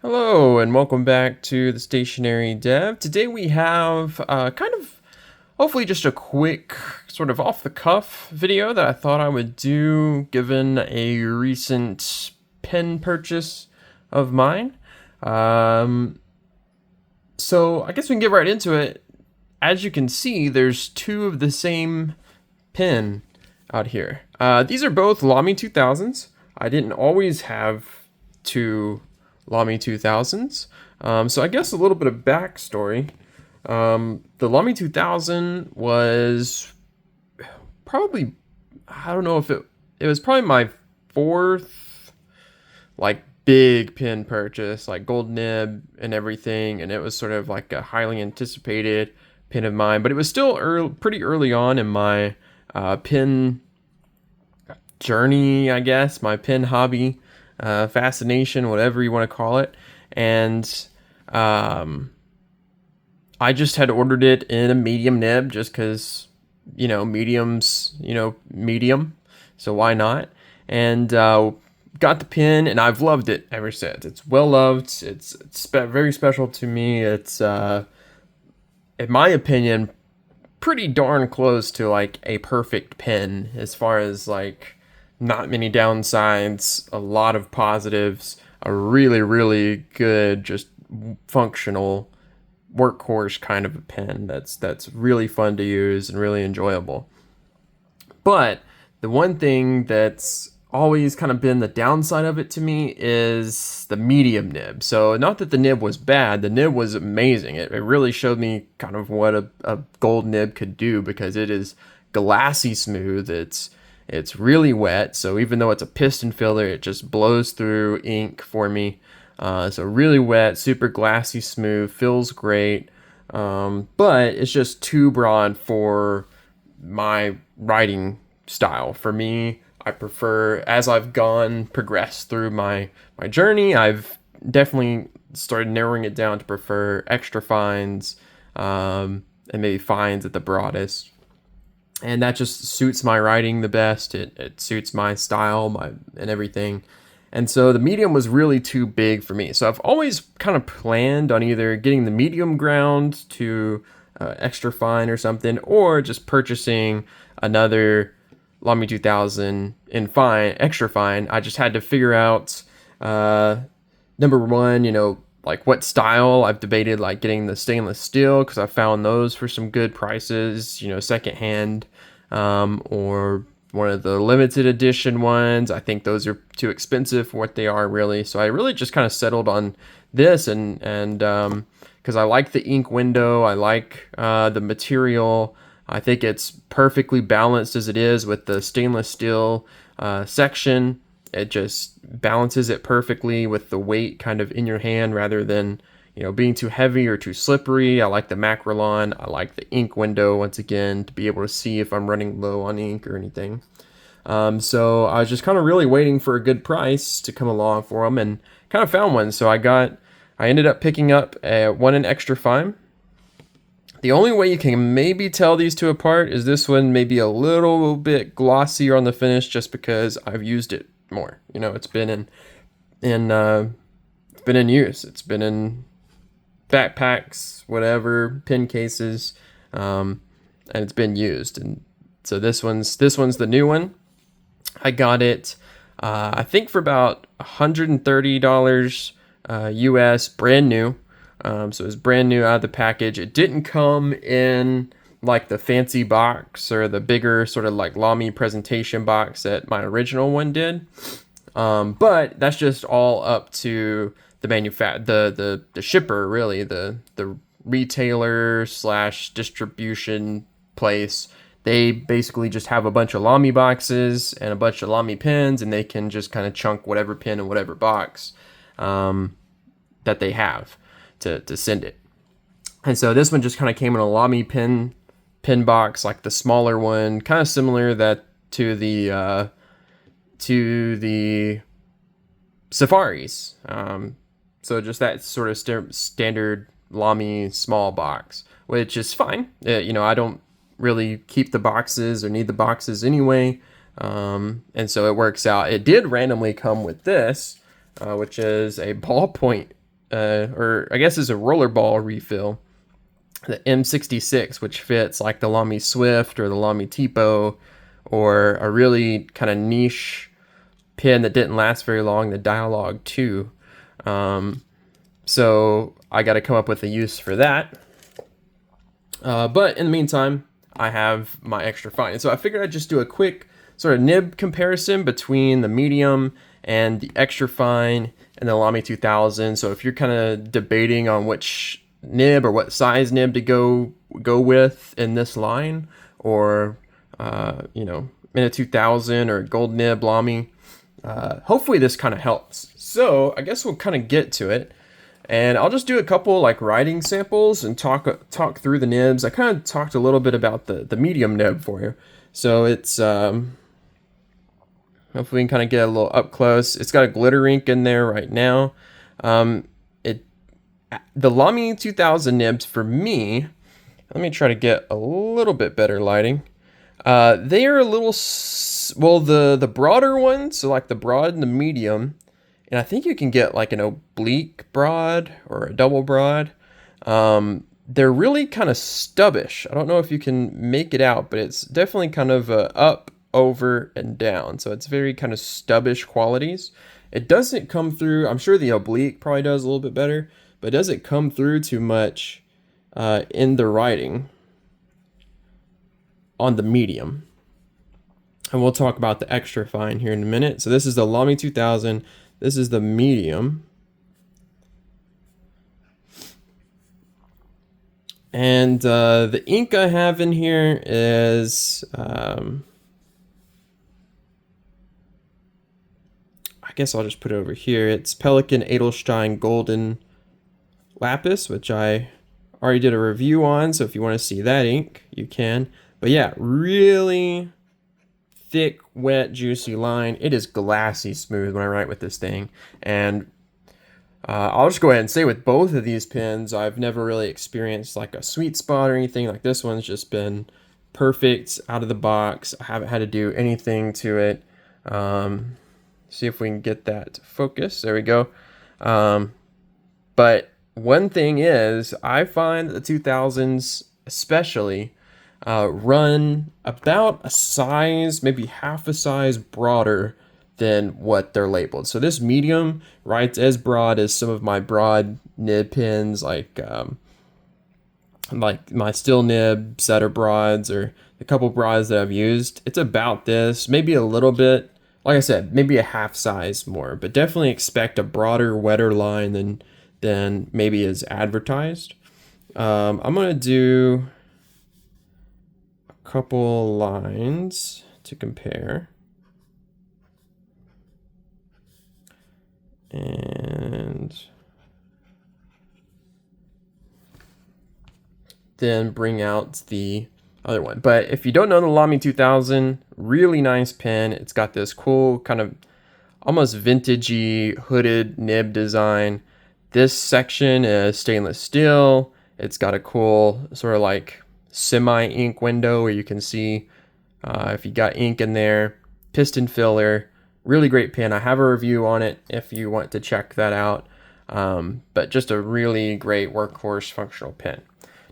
Hello and welcome back to the Stationary Dev. Today we have hopefully just a quick sort of off the cuff video that I thought I would do given a recent pen purchase of mine. So I guess we can get right into it. As you can see, there's two of the same pen out here. These are both Lamy 2000s. I didn't always have two Lamy 2000s. So I guess a little bit of backstory. The Lamy 2000 was probably, I don't know if it was probably my fourth like big pen purchase, like gold nib and everything, and it was sort of like a highly anticipated pen of mine, but it was still pretty early on in my pen journey, I guess, my pen hobby, fascination, whatever you want to call it. And I just had ordered it in a medium nib just because, medium's, medium. So why not? And got the pen, and I've loved it ever since. It's well loved. It's very special to me. It's, in my opinion, pretty darn close to like a perfect pen as far as like not many downsides, a lot of positives, a really, really good, just functional workhorse kind of a pen that's really fun to use and really enjoyable. But the one thing that's always kind of been the downside of it to me is the medium nib. So not that the nib was bad, the nib was amazing. It really showed me kind of what a gold nib could do because it is glassy smooth. It's really wet, so even though it's a piston filler, it just blows through ink for me. So really wet, super glassy smooth, feels great, but it's just too broad for my writing style. For me, I prefer, as I've progressed through my journey, I've definitely started narrowing it down to prefer extra fines, and maybe fines at the broadest. And that just suits my writing the best. It suits my style, and everything. And so the medium was really too big for me. So I've always kind of planned on either getting the medium ground to extra fine or something, or just purchasing another Lamy 2000 in fine, extra fine. I just had to figure out, number one, like what style. I've debated like getting the stainless steel because I found those for some good prices, secondhand, or one of the limited edition ones. I think those are too expensive for what they are really. So I really just kind of settled on this, and because I like the ink window, I like the material. I think it's perfectly balanced as it is with the stainless steel section. It just balances it perfectly with the weight kind of in your hand rather than, being too heavy or too slippery. I like the macrolon. I like the ink window, once again, to be able to see if I'm running low on ink or anything. So I was just kind of really waiting for a good price to come along for them, and kind of found one. So I ended up picking up one in extra fine. The only way you can maybe tell these two apart is this one may be a little bit glossier on the finish just because I've used it more. It's been it's been in use. It's been in backpacks, whatever, pen cases, and it's been used. And so this one's the new one. I got it, I think for about $130 US, brand new. So it was brand new out of the package. It didn't come in like the fancy box or the bigger sort of like Lamy presentation box that my original one did. But that's just all up to the the shipper, really, the retailer slash distribution place. They basically just have a bunch of Lamy boxes and a bunch of Lamy pens, and they can just kind of chunk whatever pen in whatever box that they have to send it. And so this one just kind of came in a Lamy pen box, like the smaller one, kind of similar to the Safaris. So just that sort of standard Lamy small box, which is fine. I don't really keep the boxes or need the boxes anyway. And so it works out. It did randomly come with this, which is a ballpoint or I guess is a rollerball refill, the M66, which fits like the Lamy Swift or the Lamy Tipo, or a really kind of niche pin that didn't last very long, the Dialogue 2. So I got to come up with a use for that. But in the meantime, I have my extra fine. And so I figured I'd just do a quick sort of nib comparison between the medium and the extra fine and the Lamy 2000. So if you're kind of debating on which nib or what size nib to go with in this line, or Minute 2000 or Gold Nib Lamy, hopefully this kind of helps. So I guess we'll kind of get to it. And I'll just do a couple like writing samples and talk through the nibs. I kind of talked a little bit about the medium nib for you. So it's, hopefully we can kind of get a little up close. It's got a glitter ink in there right now. The Lamy 2000 nibs for me, let me try to get a little bit better lighting. They are a little, well, the broader ones, so like the broad and the medium, and I think you can get like an oblique broad or a double broad. They're really kind of stubbish. I don't know if you can make it out, but it's definitely kind of up, over, and down. So it's very kind of stubbish qualities. It doesn't come through, I'm sure the oblique probably does a little bit better, but it doesn't come through too much in the writing on the medium. And we'll talk about the extra fine here in a minute. So this is the Lamy 2000. This is the medium. And the ink I have in here is, I guess I'll just put it over here. It's Pelikan Edelstein Golden Lapis, which I already did a review on. So if you want to see that ink, you can. But yeah, really thick, wet, juicy line. It is glassy smooth when I write with this thing. And I'll just go ahead and say with both of these pens, I've never really experienced like a sweet spot or anything. Like this one's just been perfect out of the box. I haven't had to do anything to it. See if we can get that to focus. There we go. But one thing is, I find that the 2000s especially run about a size, maybe half a size broader than what they're labeled. So this medium writes as broad as some of my broad nib pens, like my steel nib setter broads, or a couple broads that I've used. It's about this, maybe a little bit, like I said, maybe a half size more, but definitely expect a broader, wetter line than maybe is advertised. I'm gonna do couple lines to compare, and then bring out the other one. But if you don't know the Lamy 2000, really nice pen. It's got this cool kind of almost vintagey hooded nib design. This section is stainless steel. It's got a cool sort of like semi-ink window where you can see if you got ink in there. Piston filler, really great pen. I have a review on it if you want to check that out. But just a really great workhorse functional pen.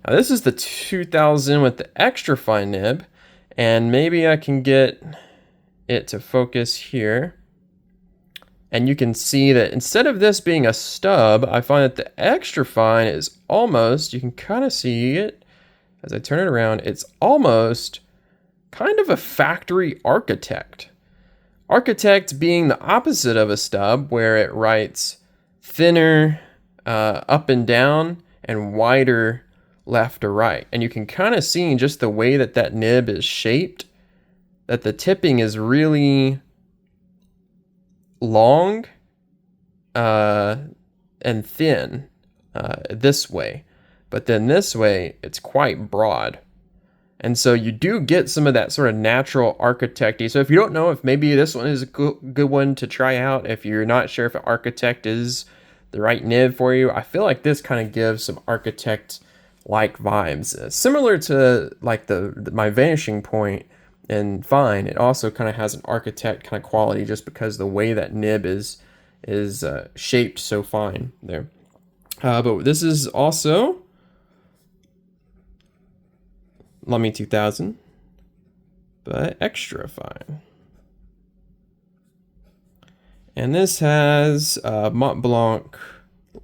Now this is the 2000 with the extra fine nib, and maybe I can get it to focus here. And you can see that instead of this being a stub, I find that the extra fine is almost, you can kind of see it as I turn it around, it's almost kind of a factory architect. Architect being the opposite of a stub, where it writes thinner up and down and wider left to right. And you can kind of see in just the way that that nib is shaped that the tipping is really long and thin this way. But then this way, it's quite broad. And so you do get some of that sort of natural architect-y. So if you don't know if maybe this one is a good one to try out, if you're not sure if an architect is the right nib for you, I feel like this kind of gives some architect-like vibes. Similar to like my vanishing point in fine, it also kind of has an architect kind of quality just because the way that nib is shaped so fine there. But this is also Lamy 2000, but extra fine. And this has Mont Blanc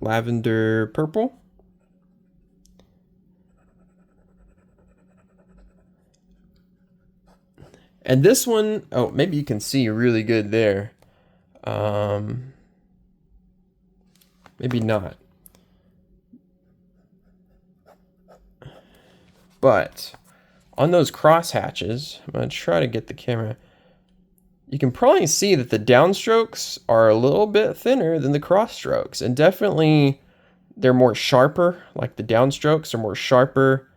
lavender purple. And this one, oh, maybe you can see really good there. Maybe not. But on those cross hatches, I'm going to try to get the camera. You can probably see that the downstrokes are a little bit thinner than the cross strokes, and definitely they're more sharper. Like the downstrokes are more sharper,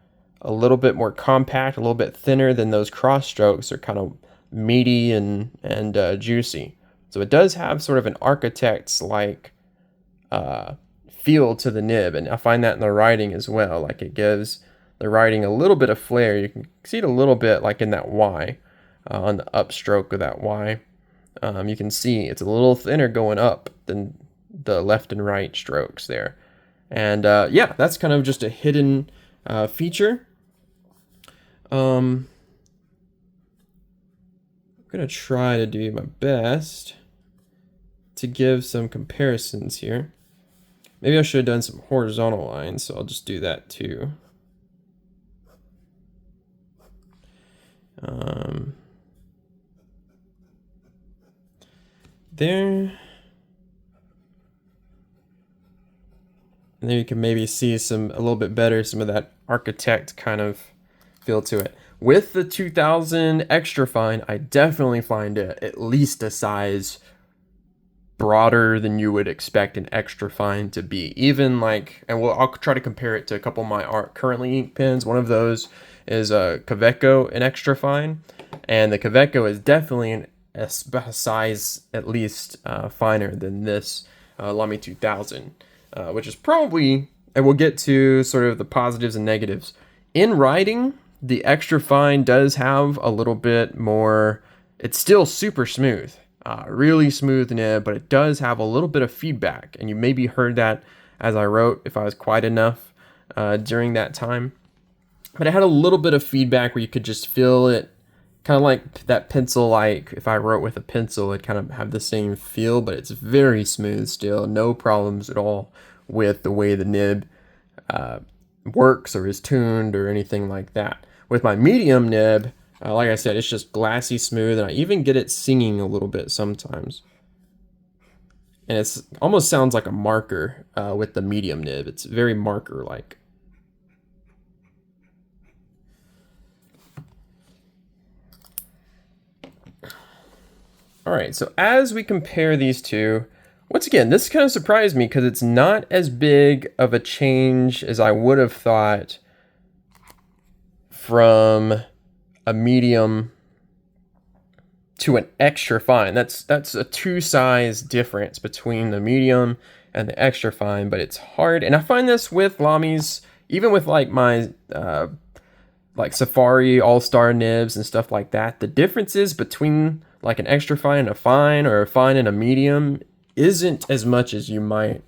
a little bit more compact, a little bit thinner than those cross strokes are kind of meaty and juicy. So it does have sort of an architect's like feel to the nib, and I find that in the writing as well. Like it gives the writing a little bit of flair. You can see it a little bit like in that Y. On the upstroke of that Y, you can see it's a little thinner going up than the left and right strokes there. And yeah, that's kind of just a hidden feature. I'm going to try to do my best to give some comparisons here. Maybe I should have done some horizontal lines, so I'll just do that too. There. And there you can maybe see a little bit better, some of that architect kind of feel to it. With the 2000 extra fine, I definitely find it at least a size broader than you would expect an extra fine to be. Even like, and I'll try to compare it to a couple of my currently ink pens. One of those is a Kaweco, an extra fine, and the Kaweco is definitely a size at least finer than this Lamy 2000, which is probably, and we'll get to sort of the positives and negatives. In writing, the extra fine does have a little bit more, it's still super smooth, really smooth nib, but it does have a little bit of feedback, and you maybe heard that as I wrote, if I was quiet enough during that time. But it had a little bit of feedback where you could just feel it, kind of like that pencil, like if I wrote with a pencil, it kind of have the same feel, but it's very smooth still. No problems at all with the way the nib works or is tuned or anything like that. With my medium nib, like I said, it's just glassy smooth, and I even get it singing a little bit sometimes. And it's almost sounds like a marker with the medium nib. It's very marker-like. All right, so as we compare these two, once again, this kind of surprised me because it's not as big of a change as I would have thought from a medium to an extra fine. That's a 2 size difference between the medium and the extra fine, but it's hard. And I find this with Lamys, even with like my like Safari All-Star nibs and stuff like that. The differences between like an extra fine and a fine, or a fine and a medium, isn't as much as you might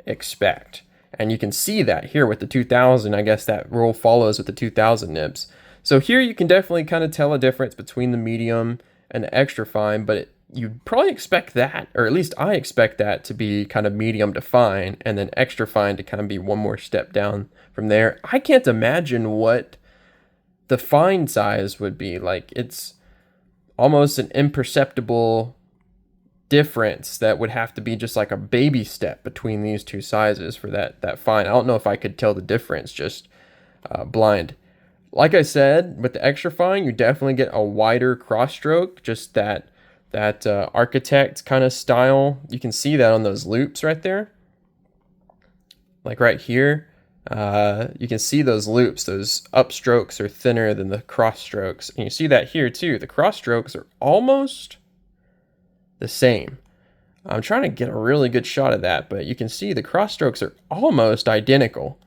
expect. And you can see that here with the 2000. I guess that rule follows with the 2000 nibs. So here you can definitely kind of tell a difference between the medium and the extra fine, but you'd probably expect that, or at least I expect that, to be kind of medium to fine, and then extra fine to kind of be one more step down from there. I can't imagine what the fine size would be. Like, it's almost an imperceptible difference that would have to be just like a baby step between these two sizes for that fine. I don't know if I could tell the difference just blind. Like I said, with the extra fine, you definitely get a wider cross stroke, just that architect kind of style. You can see that on those loops right there. Like right here, you can see those loops. Those upstrokes are thinner than the cross strokes. And you see that here too. The cross strokes are almost the same. I'm trying to get a really good shot of that, but you can see the cross strokes are almost identical.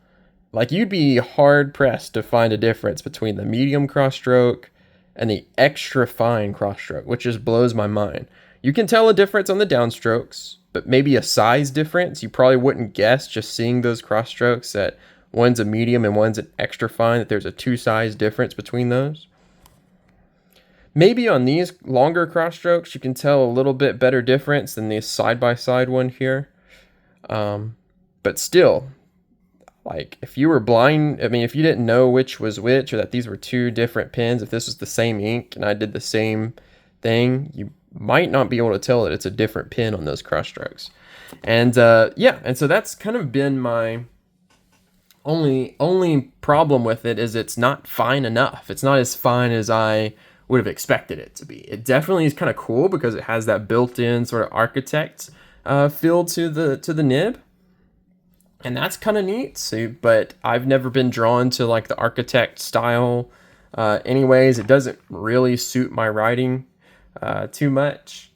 Like, you'd be hard pressed to find a difference between the medium cross stroke and the extra fine cross stroke, which just blows my mind. You can tell a difference on the downstrokes, but maybe a size difference. You probably wouldn't guess just seeing those cross strokes that one's a medium and one's an extra fine, that there's a 2 size difference between those. Maybe on these longer cross strokes, you can tell a little bit better difference than the side-by-side one here. But still, like if you were blind, I mean, if you didn't know which was which, or that these were 2 different pens, if this was the same ink and I did the same thing, you might not be able to tell that it's a different pen on those cross strokes. And yeah, and so that's kind of been my only problem with it, is it's not fine enough. It's not as fine as I would have expected it to be. It definitely is kind of cool because it has that built-in sort of architect feel to the nib, and that's kind of neat. So, but I've never been drawn to like the architect style. Anyways, it doesn't really suit my writing too much.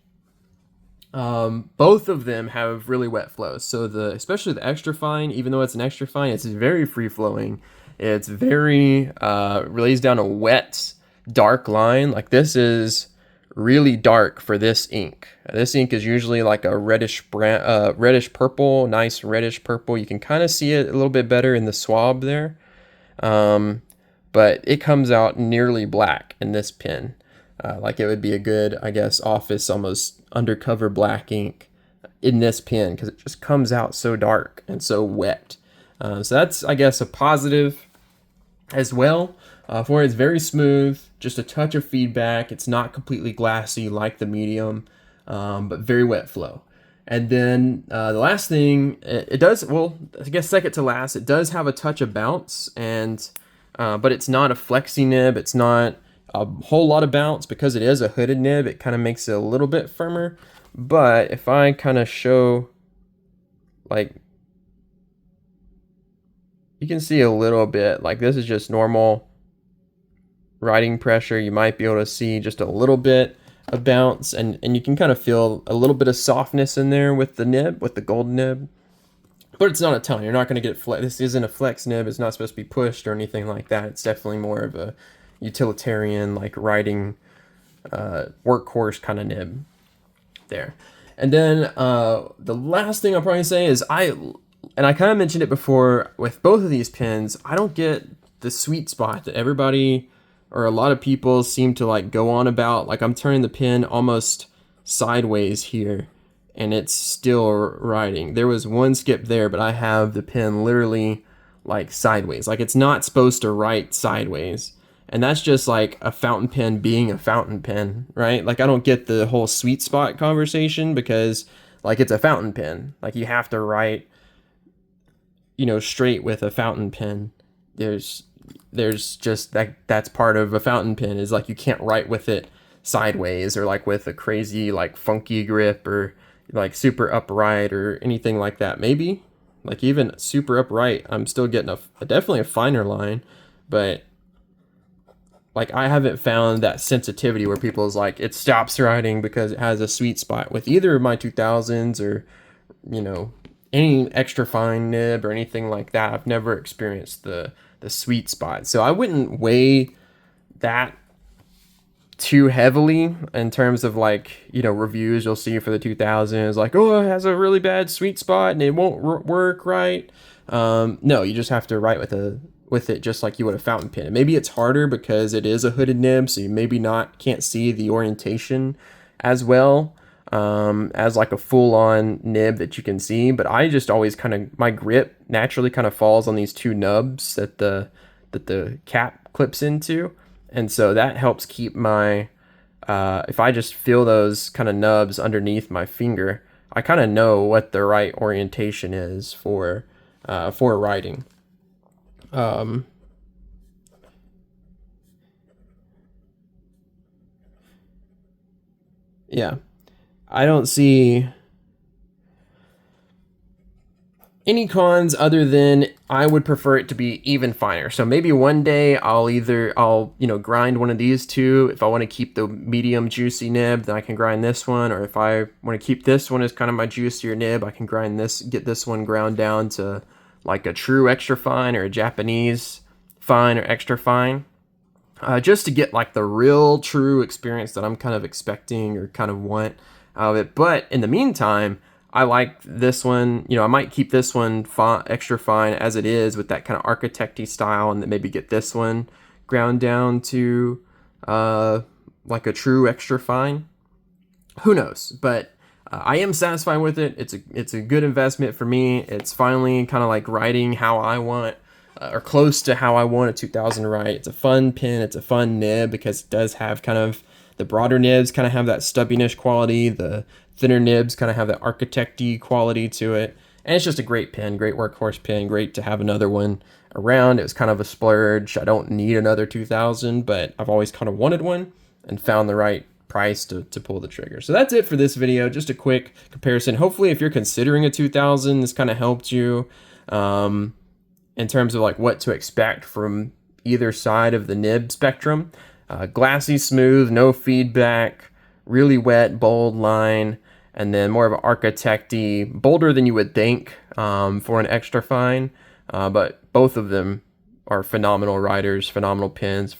Both of them have really wet flows. So especially the extra fine, even though it's an extra fine, it's very free flowing. It's very lays down a wet, dark line. Like this is really dark for this ink. This ink is usually like a reddish purple, nice reddish purple. You can kind of see it a little bit better in the swab there. But it comes out nearly black in this pen. Like it would be a good, I guess, office, almost undercover black ink in this pen because it just comes out so dark and so wet. So that's, I guess, a positive as well. For it. It's very smooth, just a touch of feedback. It's not completely glassy like the medium, but very wet flow. And then the last thing, it does, well, I guess second to last, it does have a touch of bounce, and but it's not a flexy nib. It's not a whole lot of bounce because it is a hooded nib. It kind of makes it a little bit firmer. But if I kind of show, like, you can see a little bit, like this is just normal writing pressure. You might be able to see just a little bit of bounce, and you can kind of feel a little bit of softness in there with the nib, with the gold nib. But it's not a ton. You're not going to get flex. This isn't a flex nib. It's not supposed to be pushed or anything like that. It's definitely more of a utilitarian, like writing workhorse kind of nib there. And then the last thing I'll probably say is I kind of mentioned it before with both of these pens, I don't get the sweet spot that everybody or a lot of people seem to like go on about. Like I'm turning the pen almost sideways here and it's still writing. There was one skip there, but I have the pen literally like sideways. Like it's not supposed to write sideways. And that's just like a fountain pen being a fountain pen, right? Like I don't get the whole sweet spot conversation because like it's a fountain pen. Like you have to write, you know, straight with a fountain pen. There's just that's part of a fountain pen, is like you can't write with it sideways or like with a crazy like funky grip or like super upright or anything like that. Maybe like even super upright, I'm still getting definitely a finer line, but like I haven't found that sensitivity where people's like it stops writing because it has a sweet spot with either of my 2000s or, you know, any extra fine nib or anything like that. I've never experienced the sweet spot. So I wouldn't weigh that too heavily in terms of like, you know, reviews you'll see for the 2000s, like, oh, it has a really bad sweet spot and it won't work right. No, you just have to write with it just like you would a fountain pen. And maybe it's harder because it is a hooded nib, so you maybe can't see the orientation as well as like a full-on nib that you can see. But I just always my grip naturally kind of falls on these two nubs that the cap clips into, and so that helps keep my if I just feel those kind of nubs underneath my finger, I kind of know what the right orientation is for writing. Yeah, I don't see any cons other than I would prefer it to be even finer. So maybe one day I'll grind one of these two. If I want to keep the medium juicy nib, then I can grind this one. Or if I want to keep this one as kind of my juicier nib, I can get this one ground down to like a true extra fine or a Japanese fine or extra fine. Just to get like the real true experience that I'm kind of expecting or kind of want out of it. But in the meantime, I like this one. You know, I might keep this one extra fine as it is with that kind of architecty style, and then maybe get this one ground down to like a true extra fine. Who knows? But I am satisfied with it. It's a good investment for me. It's finally kind of like writing how I want, or close to how I want a 2000 to write. It's a fun pen. It's a fun nib because it does have kind of the broader nibs kind of have that stubbiness quality. The thinner nibs kind of have that architecty quality to it. And it's just a great pen, great workhorse pen. Great to have another one around. It was kind of a splurge. I don't need another 2000, but I've always kind of wanted one and found the right price to pull the trigger. So that's it for this video. Just a quick comparison. Hopefully, if you're considering a 2000, this kind of helped you in terms of like what to expect from either side of the nib spectrum. Glassy smooth, no feedback, really wet, bold line, and then more of an architecty, bolder than you would think for an extra fine. But both of them are phenomenal writers, phenomenal pens,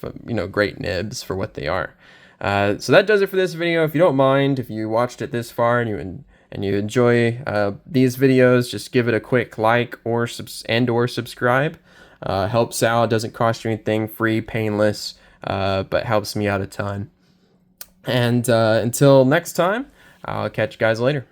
great nibs for what they are. So that does it for this video. If you don't mind, if you watched it this far and you enjoy these videos, just give it a quick like or subscribe. Helps out, doesn't cost you anything, free, painless, but helps me out a ton. And until next time, I'll catch you guys later.